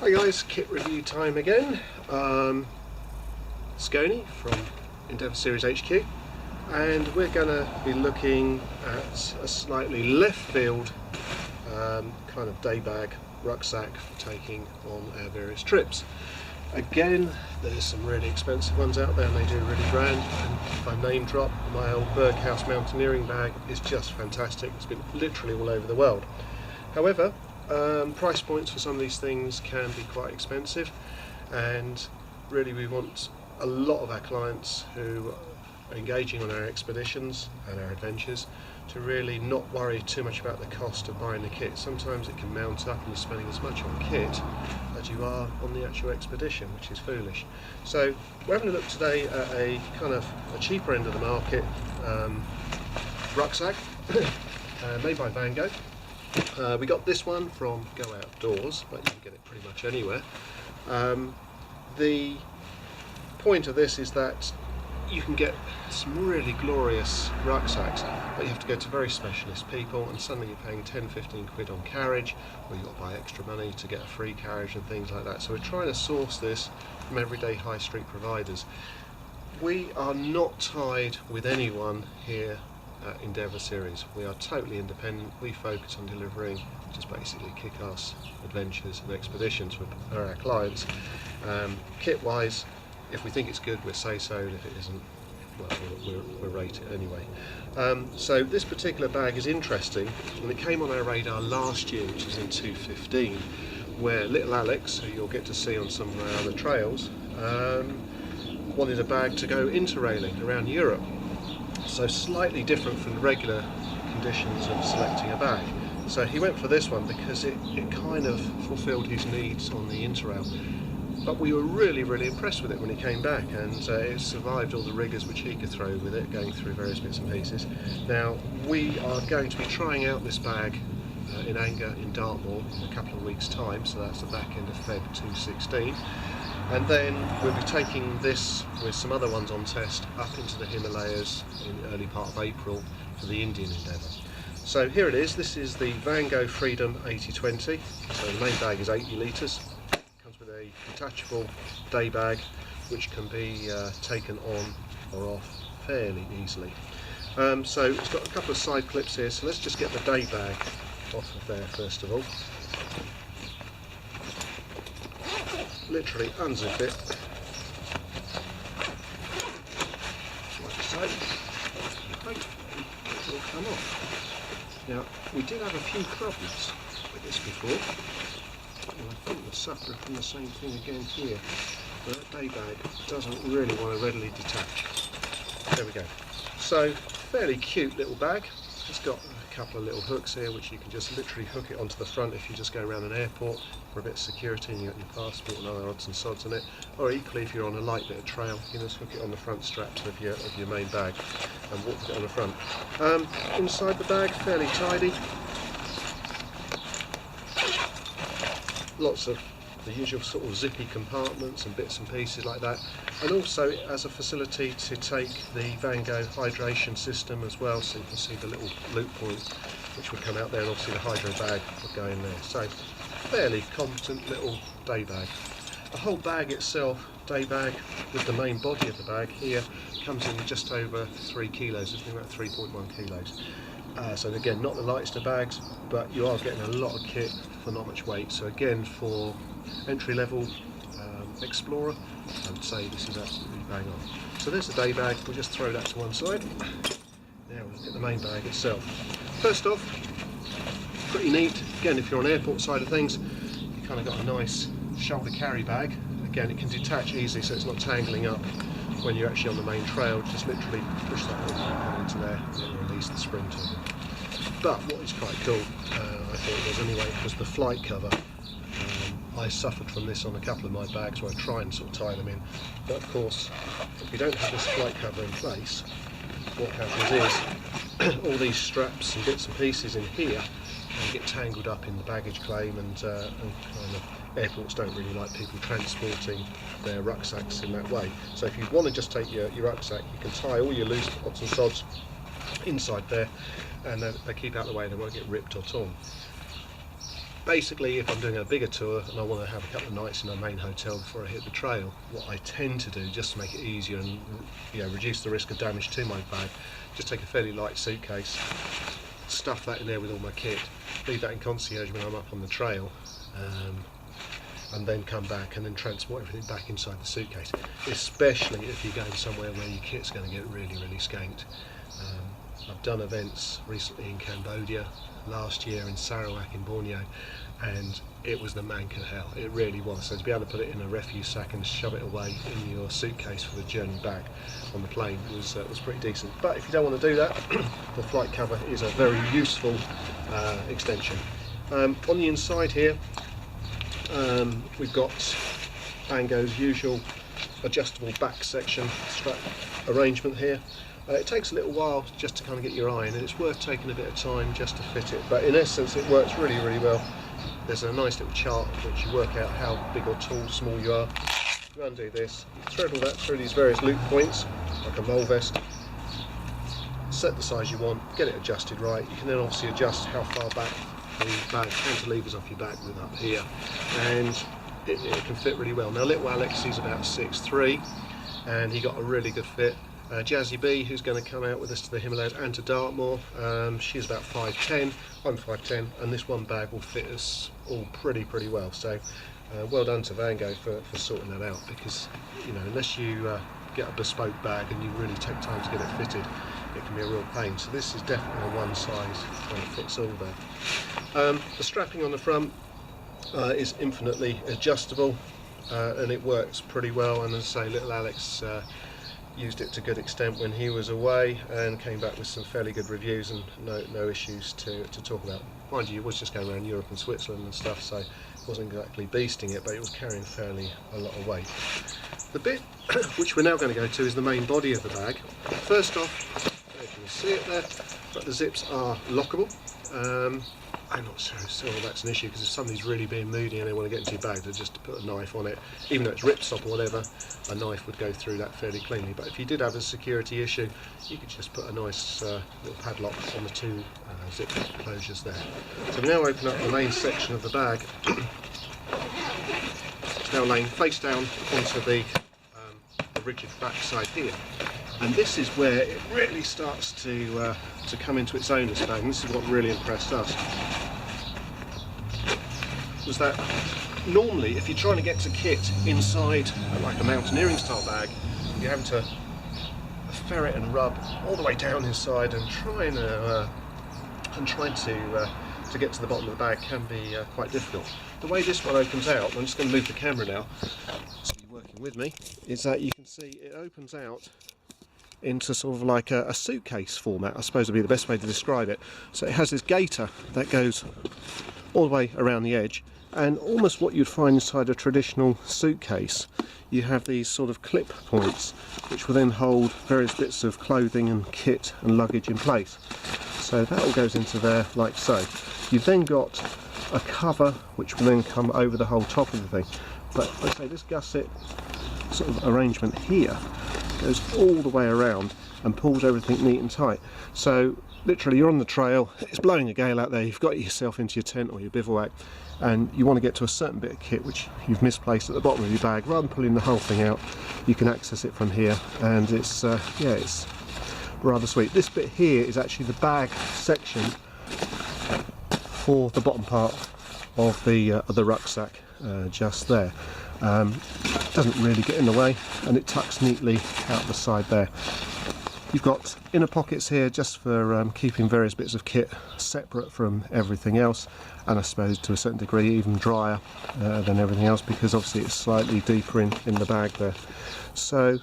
Hi guys, kit review time again. Scony from Endeavour Series HQ, and we're going to be looking at a slightly left field kind of day bag rucksack for taking on our various trips. Again, there's some really expensive ones out there and they do really grand, and if I name drop, my old Berghaus mountaineering bag is just fantastic. It's been literally all over the world. However, price points for some of these things can be quite expensive, and really we want a lot of our clients who are engaging on our expeditions and our adventures to really not worry too much about the cost of buying the kit. Sometimes it can mount up and you're spending as much on kit as you are on the actual expedition, which is foolish. So we're having a look today at a kind of a cheaper end of the market rucksack made by Vango. We got this one from Go Outdoors, but you can get it pretty much anywhere. The point of this is that you can get some really glorious rucksacks, but you have to go to very specialist people, and suddenly you're paying 10-15 quid on carriage, or you've got to buy extra money to get a free carriage and things like that. So we're trying to source this from everyday high street providers. We are not tied with anyone here at Endeavour Series. We are totally independent. We focus on delivering just basically kick-ass adventures and expeditions for our clients. Kit wise, if we think it's good, we'll say so, and if it isn't, well, we'll rate it anyway. So this particular bag is interesting, and it came on our radar last year, which is in 2015, where little Alex, who you'll get to see on some of our other trails, wanted a bag to go interrailing around Europe. So slightly different from the regular conditions of selecting a bag. So he went for this one because it kind of fulfilled his needs on the interrail. But we were really impressed with it when he came back, and it survived all the rigours which he could throw with it, going through various bits and pieces. Now we are going to be trying out this bag in Anger in Dartmoor in a couple of weeks time, so that's the back end of Feb 2016. And then we'll be taking this with some other ones on test up into the Himalayas in the early part of April for the Indian Endeavour. So here it is. This is the Vango Freedom 8020. So the main bag is 80 litres. Comes with a detachable day bag which can be taken on or off fairly easily. So it's got a couple of side clips here, so let's just get the day bag off of there first of all. Literally unzip it, like so. Hopefully it will come off. Now we did have a few problems with this before, and I think we're suffering from the same thing again here. But that day bag doesn't really want to readily detach. There we go. So fairly cute little bag. It's got a couple of little hooks here which you can just literally hook it onto the front if you just go around an airport for a bit of security and you got your passport and other odds and sods in it, or equally if you're on a light bit of trail you can just hook it on the front straps of your main bag and walk with it on the front. Inside the bag, fairly tidy, lots of the usual sort of zippy compartments and bits and pieces like that, and also it has a facility to take the Vango hydration system as well, so you can see the little loop point which would come out there, and obviously the hydro bag would go in there. So fairly competent little day bag. The whole bag itself, day bag with the main body of the bag here, comes in just over 3 kilos, it's about 3.1 kilos. So again, not the lightest of bags, but you are getting a lot of kit for not much weight. So again, for entry-level explorer, I would say this is absolutely bang on. So there's the day bag. We'll just throw that to one side. Now we'll look at the main bag itself. First off, pretty neat. Again, if you're on airport side of things, you kind of got a nice shoulder carry bag. Again, it can detach easily, so it's not tangling up when you're actually on the main trail. Just literally push that little into there and then release the spring to it. But what is quite cool, I thought it was anyway, was the flight cover. I suffered from this on a couple of my bags where I try and sort of tie them in, but of course if you don't have this flight cover in place, what happens is all these straps and bits and pieces in here can get tangled up in the baggage claim, and kind of airports don't really like people transporting their rucksacks in that way. So if you want to just take your rucksack, you can tie all your loose odds and sods inside there, and they keep out of the way, they won't get ripped or torn. basically, if I'm doing a bigger tour and I want to have a couple of nights in a main hotel before I hit the trail, what I tend to do, just to make it easier and reduce the risk of damage to my bag, just take a fairly light suitcase, stuff that in there with all my kit, leave that in concierge when I'm up on the trail, and then come back and then transport everything back inside the suitcase, especially if you're going somewhere where your kit's going to get really, really skanked. I've done events recently in Cambodia, last year in Sarawak in Borneo, and it was the mank of hell. It really was. So to be able to put it in a refuse sack and shove it away in your suitcase for the journey back on the plane was pretty decent. But if you don't want to do that, the flight cover is a very useful extension. On the inside here, we've got Vango's usual adjustable back section strap arrangement here. It takes a little while just to kind of get your eye in, and it's worth taking a bit of time just to fit it, but in essence it works really, really well. There's a nice little chart which you work out how big or tall, small you are. You undo this, you thread all that through these various loop points, like a mole vest, set the size you want, get it adjusted right. You can then obviously adjust how far back the bag cantilevers off your back with up here, and it can fit really well. Now little Alex is about 6'3", and he got a really good fit. Jazzy B, who's going to come out with us to the Himalayas and to Dartmoor, she's about 5'10", I'm 5'10", and this one bag will fit us all pretty well. So well done to Vango for sorting that out, because unless you get a bespoke bag and you really take time to get it fitted, it can be a real pain. So this is definitely a one size kind of fits all there. The strapping on the front is infinitely adjustable, and it works pretty well, and as I say, little Alex used it to good extent when he was away and came back with some fairly good reviews and no issues to talk about. Mind you, it was just going around Europe and Switzerland and stuff, so it wasn't exactly beasting it, but it was carrying fairly a lot of weight. The bit which we're now going to go to is the main body of the bag. First off, you can see it there, but the zips are lockable. I'm not so sure that's an issue, because if somebody's really being moody and they want to get into your bag, they'll just put a knife on it. Even though it's ripstop or whatever, a knife would go through that fairly cleanly. But if you did have a security issue, you could just put a nice little padlock on the two zip closures there. So we now open up the main section of the bag. It's now laying face down onto the rigid back side here. And this is where it really starts to come into its own, this bag, and this is what really impressed us. Was that normally if you're trying to get to kit inside like a mountaineering style bag, you're having to ferret and rub all the way down inside and trying to get to the bottom of the bag can be quite difficult. The way this one opens out, I'm just going to move the camera now so you're working with me, is that you can see it opens out into sort of like a suitcase format, I suppose would be the best way to describe it. So it has this gaiter that goes all the way around the edge, and almost what you'd find inside a traditional suitcase, you have these sort of clip points which will then hold various bits of clothing and kit and luggage in place. So that all goes into there like so. You've then got a cover which will then come over the whole top of the thing, but let's say this gusset sort of arrangement here goes all the way around and pulls everything neat and tight. So literally you're on the trail, it's blowing a gale out there, you've got yourself into your tent or your bivouac, and you want to get to a certain bit of kit which you've misplaced at the bottom of your bag. Rather than pulling the whole thing out, you can access it from here, and it's yeah, it's rather sweet. This bit here is actually the bag section for the bottom part of the rucksack, just there. Doesn't really get in the way, and it tucks neatly out the side there. You've got inner pockets here just for keeping various bits of kit separate from everything else, and I suppose to a certain degree even drier than everything else, because obviously it's slightly deeper in the bag there. So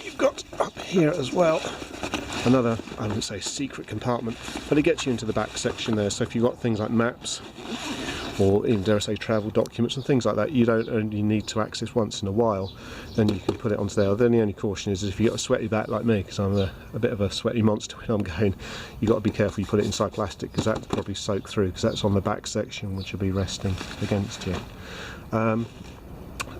you've got up here as well another, I wouldn't say secret compartment, but it gets you into the back section there. So if you've got things like maps, or even dare I say travel documents and things like that, you don't only need to access once in a while, then you can put it onto there. Then the only caution is if you've got a sweaty back like me, because I'm a bit of a sweaty monster when I'm going, you've got to be careful you put it inside plastic, because that will probably soak through, because that's on the back section which will be resting against you.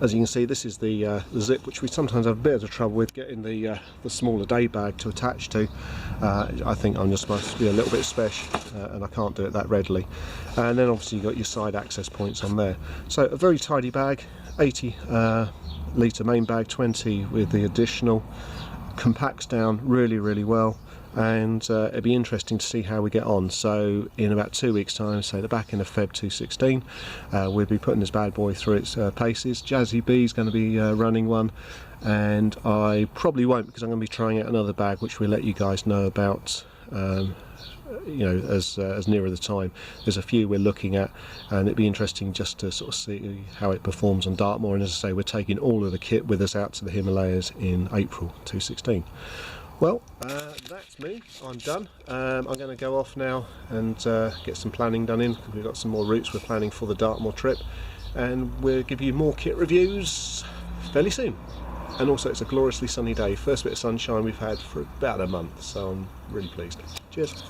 as you can see, this is the zip, which we sometimes have a bit of trouble with getting the smaller day bag to attach to. I think I'm just supposed to be a little bit special, and I can't do it that readily. And then obviously you've got your side access points on there. So a very tidy bag, 80 litre main bag, 20 with the additional. Compacts down really well, and it'd be interesting to see how we get on. So in about 2 weeks time, so the back end of Feb 2016, we'll be putting this bad boy through its paces. Jazzy B's going to be running one, and I probably won't, because I'm going to be trying out another bag which we'll let you guys know about you know, as nearer the time. There's a few we're looking at, and it'd be interesting just to sort of see how it performs on Dartmoor. And as I say, we're taking all of the kit with us out to the Himalayas in April 2016. Well, that's me. I'm done. I'm going to go off now and get some planning done in, because we've got some more routes we're planning for the Dartmoor trip, and we'll give you more kit reviews fairly soon. And also, it's a gloriously sunny day. First bit of sunshine we've had for about a month, so I'm really pleased. Cheers.